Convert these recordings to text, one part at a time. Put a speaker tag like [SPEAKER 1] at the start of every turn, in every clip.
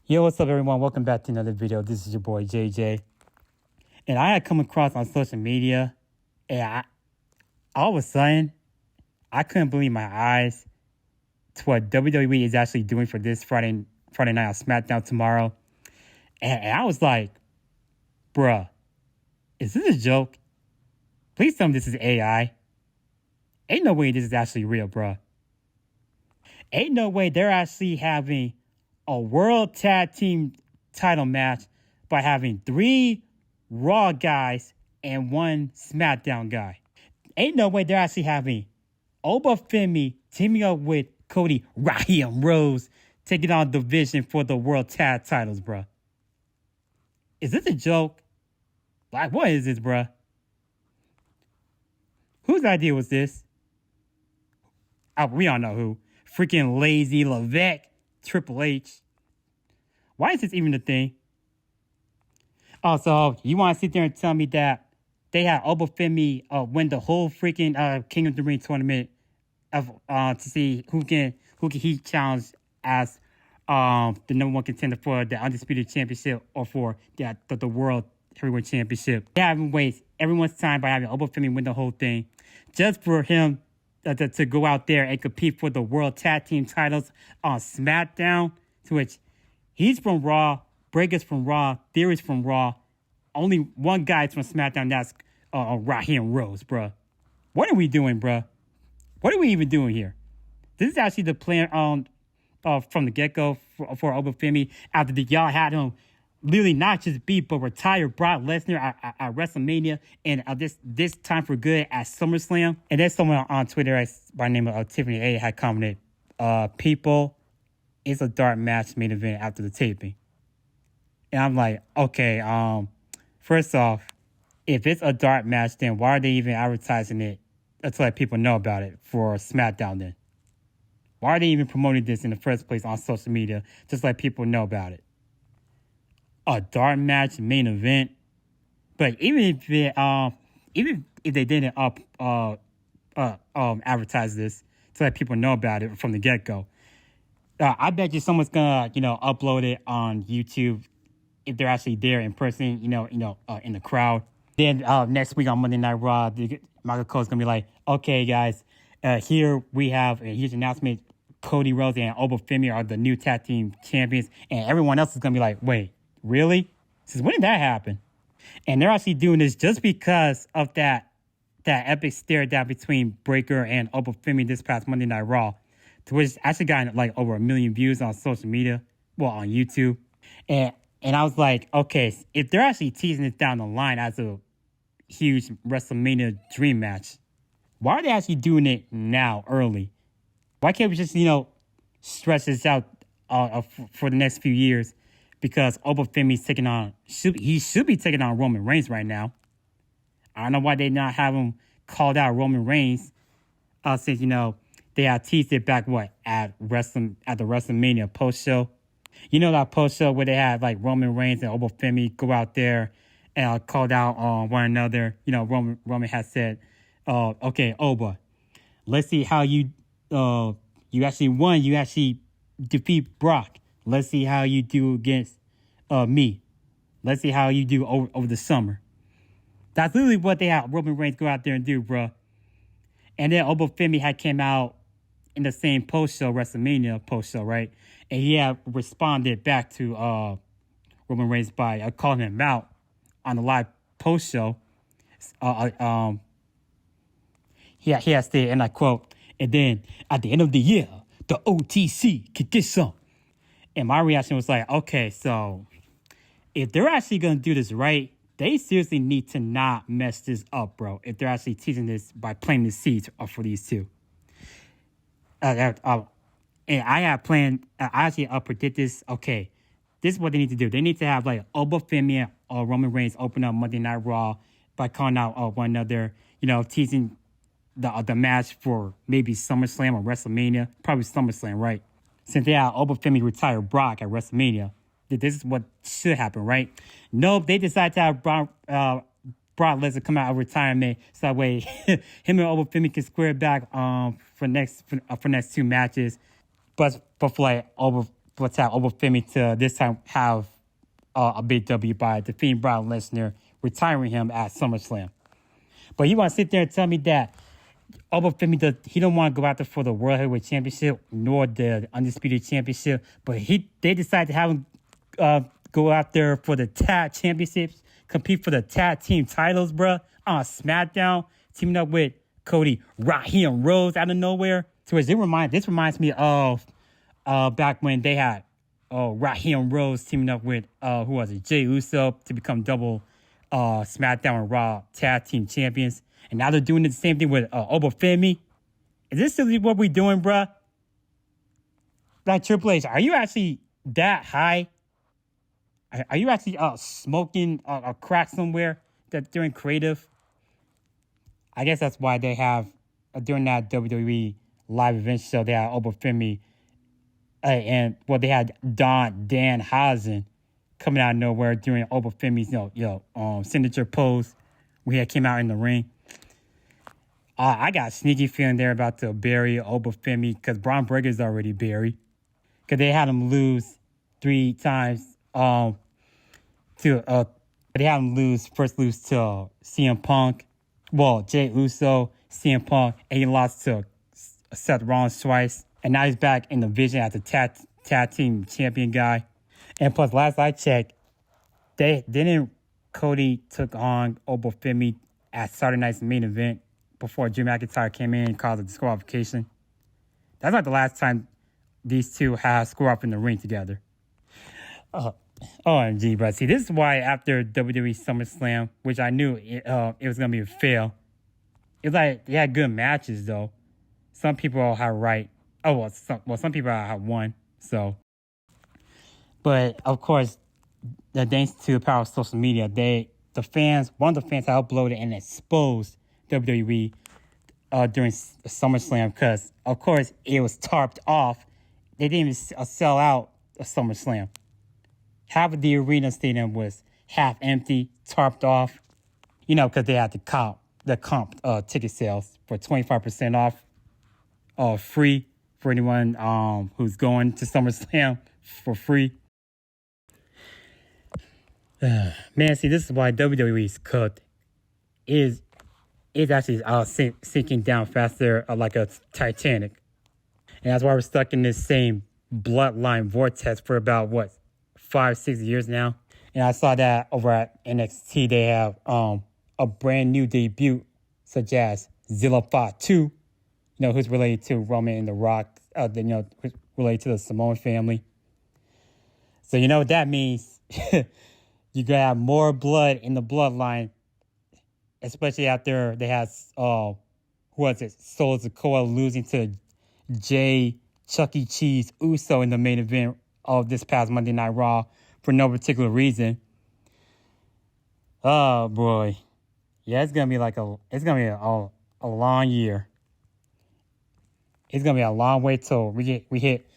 [SPEAKER 1] Yo, what's up, everyone? Welcome back to another video. This is your boy JJ, and I had come across on social media, and all of a sudden, I couldn't believe my eyes to what WWE is actually doing for this Friday night on SmackDown tomorrow, and I was like, "Bruh, is this a joke? Please tell me this is AI. Ain't no way this is actually real, bruh. Ain't no way they're actually having a world tag team title match by having 3 Raw guys and 1 SmackDown guy. Ain't no way they're actually having Obafemi teaming up with Cody Raheem Rose taking on division for the world tag titles, bruh. Is this a joke? Like, what is this, bruh? Whose idea was this? Oh, we all know who. Freaking lazy Levesque, Triple H. Why is this even a thing? Oh, so you want to sit there and tell me that they had Obafemi win the whole freaking King of the Ring tournament to see who can he challenge as the number 1 contender for the Undisputed Championship or for the World Heavyweight Championship. They haven't wasted everyone's time by having Obafemi win the whole thing just for him to go out there and compete for the World Tag Team titles on SmackDown, to which he's from Raw, Breaker's from Raw, Theory's from Raw. Only one guy's from SmackDown, that's Raheem Rose, bruh. What are we doing, bruh? What are we even doing here? This is actually the plan from the get-go for Obafemi after y'all had him literally not just beat, but retire Brock Lesnar at WrestleMania and this time for good at SummerSlam. And there's someone on Twitter by the name of Tiffany A had commented, people, it's a dark match main event after the taping. And I'm like, okay, first off, if it's a dark match, then why are they even advertising it to let people know about it for SmackDown then? Why are they even promoting this in the first place on social media? Just let people know about it. A dark match main event. But even if they didn't advertise this to let people know about it from the get-go, I bet you someone's gonna, upload it on YouTube if they're actually there in person, in the crowd. Then next week on Monday Night Raw, Michael Cole's gonna be like, okay, guys, here we have here's an announcement: Cody Rhodes and Obafemi are the new tag team champions, and everyone else is gonna be like, wait, really? Since when did that happen? And they're actually doing this just because of that epic stare down between Breaker and Obafemi this past Monday Night Raw, to which actually got like over 1 million views on social media, well, on YouTube. And I was like, okay, if they're actually teasing this down the line as a huge WrestleMania dream match, why are they actually doing it now, early? Why can't we just, stretch this out for the next few years? Because Obafemi's he should be taking on Roman Reigns right now. I don't know why they not have him called out Roman Reigns since, they had teased it back, at the WrestleMania post-show. You know that post-show where they had, like, Roman Reigns and Obafemi go out there and called out one another. Roman has said, okay, Oba, let's see how you actually won. You actually defeat Brock. Let's see how you do against me. Let's see how you do over the summer. That's literally what they had Roman Reigns go out there and do, bro. And then Obafemi had came out in the same WrestleMania post-show, right? And he had responded back to Roman Reigns by calling him out on the live post-show. He had stated, and I quote, and then at the end of the year, the OTC could get some. And my reaction was like, okay, so if they're actually going to do this right, they seriously need to not mess this up, bro. If they're actually teasing this by planting the seeds for these two. And I have planned, I actually predict this. Okay, this is what they need to do. They need to have like Obafemi or Roman Reigns open up Monday Night Raw by calling out one another, teasing the match for maybe SummerSlam or WrestleMania. Probably SummerSlam, right? Since they had Obafemi retire Brock at WrestleMania, this is what should happen, right? Nope, they decided to have Brock Lesnar come out of retirement, so that way him and Obafemi can square back for next 2 matches. But for like let's have Obafemi to this time have a big W by defeating Brock Lesnar, retiring him at SummerSlam. But you want to sit there and tell me that Obafemi he don't want to go out there for the World Heavyweight Championship nor the Undisputed Championship, but they decided to have him go out there for the tag championships, compete for the tag team titles, bruh, on SmackDown, teaming up with Cody, Raheem Rose out of nowhere. So this reminds me of back when they had Raheem Rose teaming up with who was it, Jey Uso, to become double SmackDown and Raw tag team champions. And now they're doing the same thing with Obafemi. Is this really what we're doing, bruh? Like, Triple H, are you actually that high? Are you actually smoking a crack somewhere that during creative? I guess that's why they have, during that WWE live event show, they had Obafemi they had Danhausen coming out of nowhere during Obafemi's signature pose when he came out in the ring. I got a sneaky feeling they're about to bury Obafemi because Braun Breaker's already buried. Because they had him lose 3 times they had him first lose to CM Punk. Well, Jey Uso, CM Punk, and he lost to Seth Rollins twice. And now he's back in the vision as the tag team champion guy. And plus, last I checked, Cody took on Obafemi at Saturday night's main event before Drew McIntyre came in and caused a disqualification. That's not the last time these two have scored up in the ring together. OMG, bro. See, this is why after WWE SummerSlam, which I knew it was going to be a fail, it was like they had good matches, though. Some people have right. Some people have won, so. But, of course, thanks to the power of social media, one of the fans had uploaded and exposed WWE during SummerSlam because, of course, it was tarped off. They didn't even sell out a SummerSlam. Half of the arena stadium was half empty, tarped off, because they had the comp ticket sales for 25% off, free for anyone who's going to SummerSlam for free. Man, see, this is why WWE's cooked. Is actually sinking down faster like a Titanic. And that's why we're stuck in this same bloodline vortex for about, 5-6 years now. And I saw that over at NXT, they have a brand new debut, such as Zilla Fatu, who's related to Roman and The Rock, who's related to the Samoan family. So you know what that means. You're going to have more blood in the bloodline, especially after they had, Solo Sikoa losing to Jay Chuck E. Cheese Uso in the main event of this past Monday Night Raw for no particular reason. Oh boy, yeah, it's gonna be a long year. It's gonna be a long way till we hit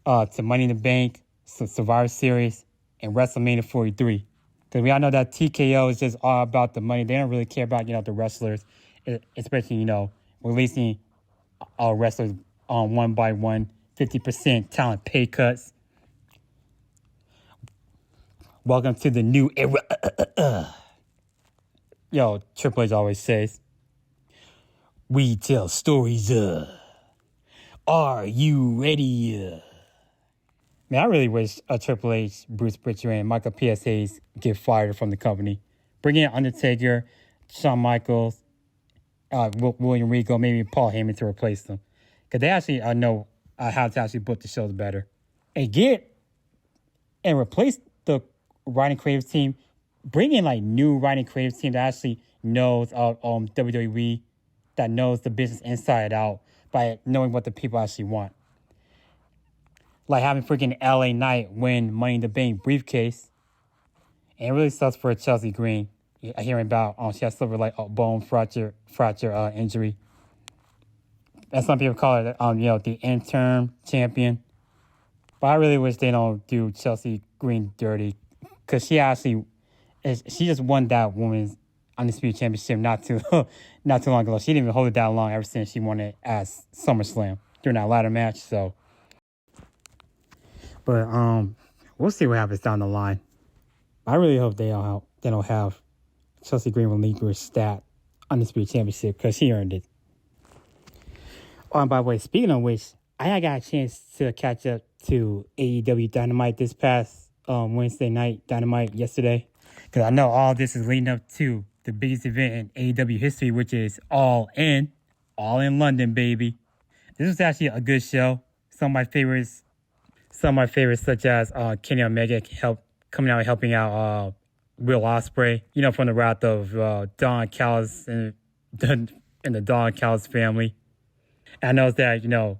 [SPEAKER 1] to Money in the Bank, Survivor Series, and WrestleMania 43. Because we all know that TKO is just all about the money. They don't really care about the wrestlers, especially releasing wrestlers on one by one, 50% talent pay cuts. Welcome to the new era. Triple H always says, we tell stories. Are you ready? Man, I really wish Triple H, Bruce Pritchard, and Michael P.S. Hayes get fired from the company. Bring in Undertaker, Shawn Michaels, William Regal, maybe Paul Heyman to replace them. Because they actually know how to actually book the shows better. And replace the writing creative team. Bring in new writing creative team that actually knows WWE, that knows the business inside out by knowing what the people actually want. Like having freaking LA Knight win Money in the Bank briefcase. And it really sucks for Chelsea Green. Hearing about she has suffered bone fracture injury. As some people call it, the interim champion. But I really wish they don't do Chelsea Green dirty, because she just won that women's Undisputed Championship not too long ago. She didn't even hold it that long ever since she won it at SummerSlam during that ladder match. So, But we'll see what happens down the line. I really hope they don't have Chelsea Green relinquish that Undisputed Championship because she earned it. Oh, and by the way, speaking of which, I got a chance to catch up to AEW Dynamite this past Wednesday night, Dynamite yesterday. Because I know all this is leading up to the biggest event in AEW history, which is All In London, baby. This was actually a good show. Some of my favorites, such as Kenny Omega coming out and helping out Will Ospreay, from the wrath of Don Callis and the Don Callis family. And I know that,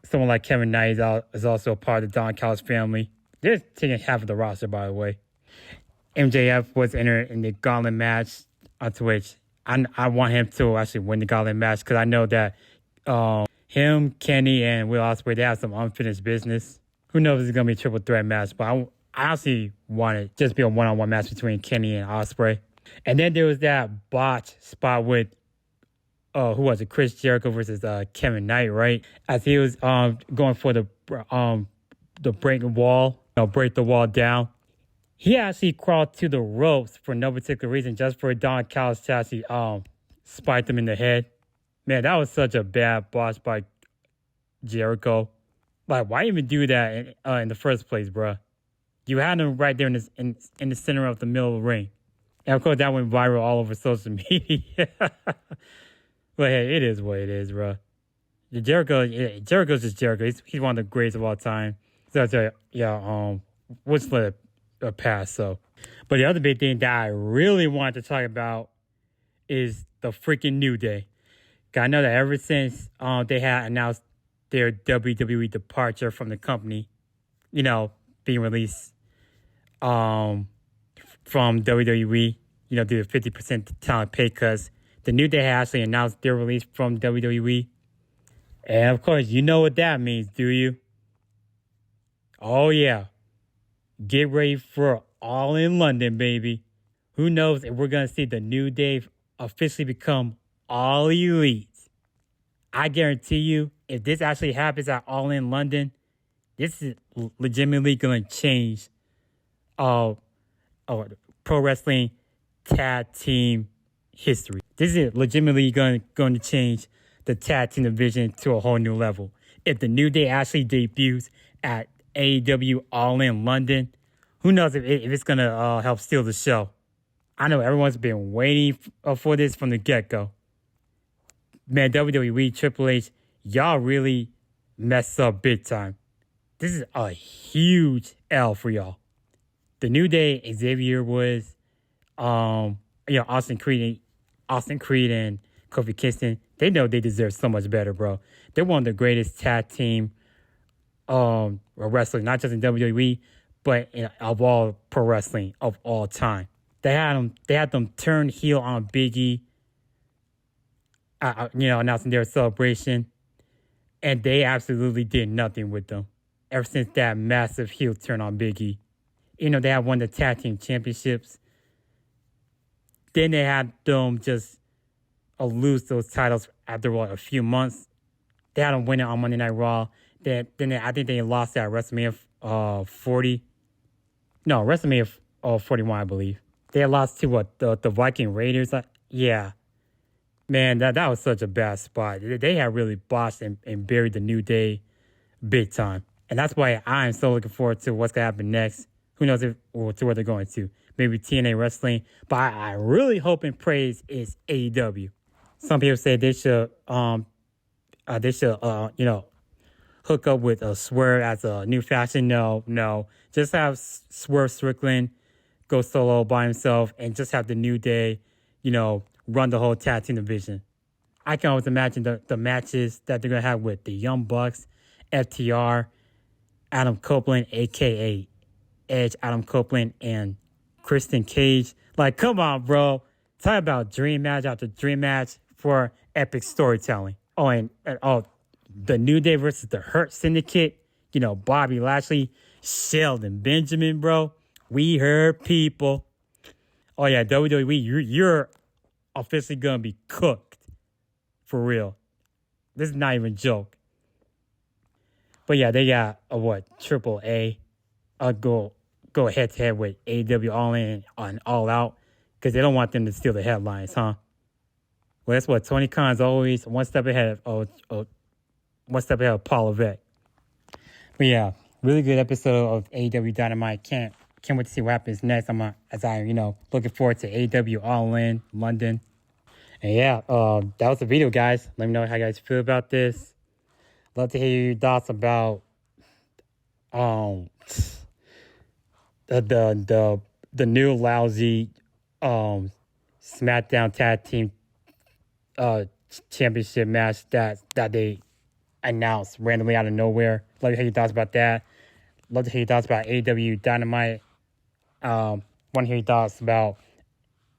[SPEAKER 1] someone like Kevin Knight is also a part of the Don Callis family. They're taking half of the roster, by the way. MJF was entered in the gauntlet match, to which I want him to actually win the gauntlet match because I know that him, Kenny, and Will Ospreay, they have some unfinished business. Who knows if it's going to be a triple threat match, but I honestly want it just be a one-on-one match between Kenny and Ospreay. And then there was that botch spot with who was it? Chris Jericho versus Kevin Knight, right? As he was going for the break the wall down. He actually crawled to the ropes for no particular reason, just for Don Callis to actually spike him in the head. Man, that was such a bad botch by Jericho. Like, why even do that in the first place, bro? You had him right there in the center of the middle of the ring. And of course, that went viral all over social media. But hey, it is what it is, bro. Jericho's just Jericho. He's one of the greatest of all time. So we'll just let it pass. So, but the other big thing that I really wanted to talk about is the freaking New Day. I know that ever since they had announced their WWE departure from the company, being released from WWE, due to 50% talent pay cuts, the New Day had actually announced their release from WWE. And of course, you know what that means, do you? Oh, yeah. Get ready for All in London, baby. Who knows if we're going to see the New Day officially become All Elite. I guarantee you, if this actually happens at All in London, this is legitimately going to change pro wrestling tag team history. This is legitimately going to change the tag team division to a whole new level. If the New Day actually debuts at AEW All In London, who knows if it's going to help steal the show. I know everyone's been waiting for this from the get-go. Man, WWE, Triple H, y'all really messed up big time. This is a huge L for y'all. The New Day, Xavier Woods, Austin Creed and Kofi Kingston, they know they deserve so much better, bro. They're one of the greatest tag team wrestlers, not just in WWE, but of all pro wrestling of all time. They had them turn heel on Big E, announcing their celebration, and they absolutely did nothing with them ever since that massive heel turn on Big E. They had won the tag team championships. Then they had them just lose those titles after a few months. They had them winning on Monday Night Raw. I think they lost at WrestleMania 40. No, WrestleMania 41, I believe. They had lost to the Viking Raiders. Yeah. Man, that was such a bad spot. They had really botched and buried the New Day big time. And that's why I'm so looking forward to what's going to happen next. Who knows to where they're going to. Maybe TNA Wrestling. But I really hope and praise is AEW. Some people say they should hook up with Swerve as a new faction. No. Just have Swerve Strickland go solo by himself and just have the New Day, run the whole tag team division. I can always imagine the matches that they're going to have with the Young Bucks, FTR, Adam Copeland, a.k.a. Edge, Adam Copeland, and Christian Cage. Like, come on, bro. Talk about dream match after dream match for epic storytelling. Oh, and the New Day versus the Hurt Syndicate. Bobby Lashley, Sheldon Benjamin, bro. We heard people. Oh, yeah, WWE, you're officially going to be cooked. For real. This is not even a joke. But yeah, they got a triple A. Go head to head with AEW All In on All Out because they don't want them to steal the headlines, huh? Well, that's what Tony Khan's always one step ahead of Paul Levesque. But yeah, really good episode of AEW Dynamite. Can't wait to see what happens next. Looking forward to AEW All In London. And yeah, that was the video, guys. Let me know how you guys feel about this. Love to hear your thoughts about the new lousy SmackDown Tag Team Championship match that they announced randomly out of nowhere. Love to hear your thoughts about that. Love to hear your thoughts about AEW Dynamite. Want to hear your thoughts about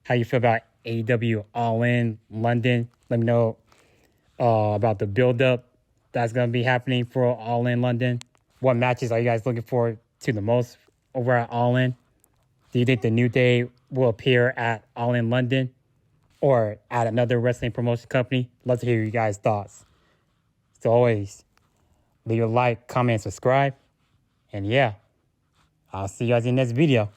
[SPEAKER 1] how you feel about AEW All In London. Let me know about the build-up that's going to be happening for All In London. What matches are you guys looking forward to the most over at All In? Do you think the New Day will appear at All In London or at another wrestling promotion company? Love to hear your guys' thoughts. So always, leave a like, comment, subscribe. And yeah, I'll see you guys in the next video.